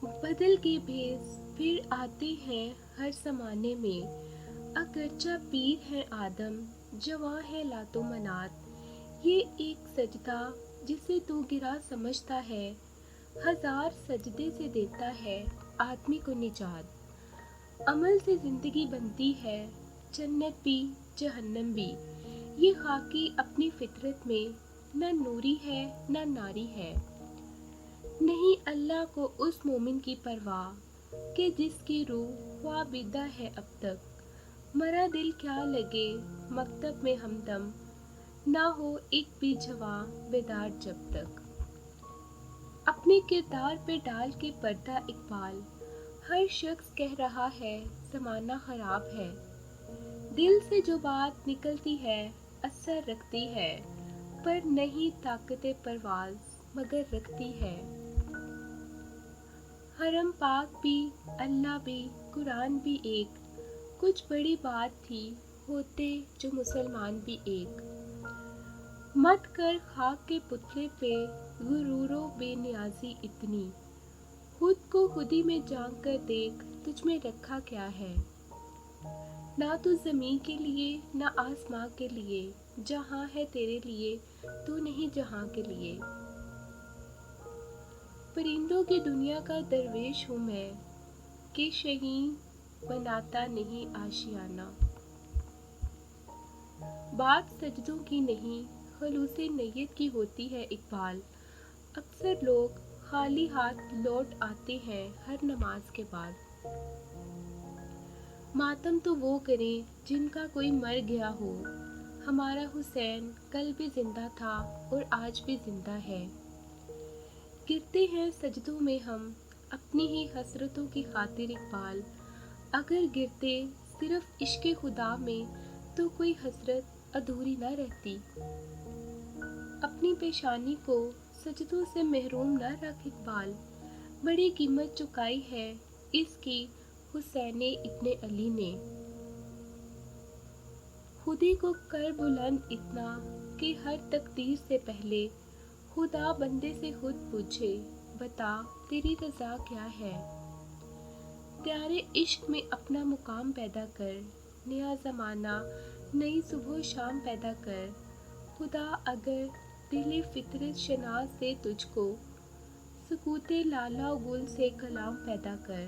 بدل کے بھیس پھر آتے ہیں ہر زمانے میں، اگرچہ پیر ہے آدم، جواں ہے لات و منات، یہ ایک سجدہ جسے تو گرا سمجھتا ہے، ہزار سجدے سے دیتا ہے آدمی کو نجات۔ عمل سے زندگی بنتی ہے، جنت بھی جہنم بھی، یہ خاکی اپنی فطرت میں نہ نوری ہے نہ ناری ہے۔ نہیں اللہ کو اس مومن کی پرواہ کہ جس کی روح خوابیدہ ہے اب تک، مرا دل کیا لگے مکتب میں ہمدم، نہ ہو ایک بھی جواں بیدار جب تک۔ اپنے کردار پہ ڈال کے پردہ اقبال، ہر شخص کہہ رہا ہے زمانہ خراب ہے، دل سے جو بات نکلتی ہے اثر رکھتی ہے، پر نہیں طاقت پرواز مگر رکھتی ہے۔ حرم پاک بھی، اللہ بھی، قرآن بھی ایک، کچھ بڑی بات تھی ہوتے جو مسلمان بھی ایک۔ مت کر خاک کے پتلے پہ غرور و بے نیازی اتنی، خود کو خودی میں جھانک کر دیکھ تجھ میں رکھا کیا ہے۔ نہ تو زمین کے لیے نہ آسماں کے لیے، جہاں ہے تیرے لیے تو نہیں جہاں کے لیے۔ پرندوں کی دنیا کا درویش ہوں میں، کہ شہین بناتا نہیں آشیانہ۔ بات سجدوں کی نہیں خلوص نیت کی ہوتی ہے اقبال، اکثر لوگ خالی ہاتھ لوٹ آتے ہیں ہر نماز کے بعد۔ ماتم تو وہ کریں جن کا کوئی مر گیا ہو، ہمارا حسین کل بھی زندہ تھا اور آج بھی زندہ ہے۔ گرتے ہیں سجدوں میں ہم اپنی ہی حسرتوں کی خاطر اقبال، اگر گرتے صرف عشق خدا میں تو کوئی حسرت ادھوری نہ رہتی۔ اپنی پیشانی کو سجدوں سے محروم نہ رکھ اقبال، بڑی قیمت چکائی ہے اس کی حسین ابن علی نے۔ خودی کو کر بلند اتنا کہ ہر تقدیر سے پہلے خدا بندے سے خود پوچھے، بتا تیری رضا کیا ہے۔ پیارے عشق میں اپنا مقام پیدا کر، نیا زمانہ نئی صبح و شام پیدا کر، خدا اگر دل فطرت شناس دے تجھ کو، سکوت لالا و گل سے کلام پیدا کر۔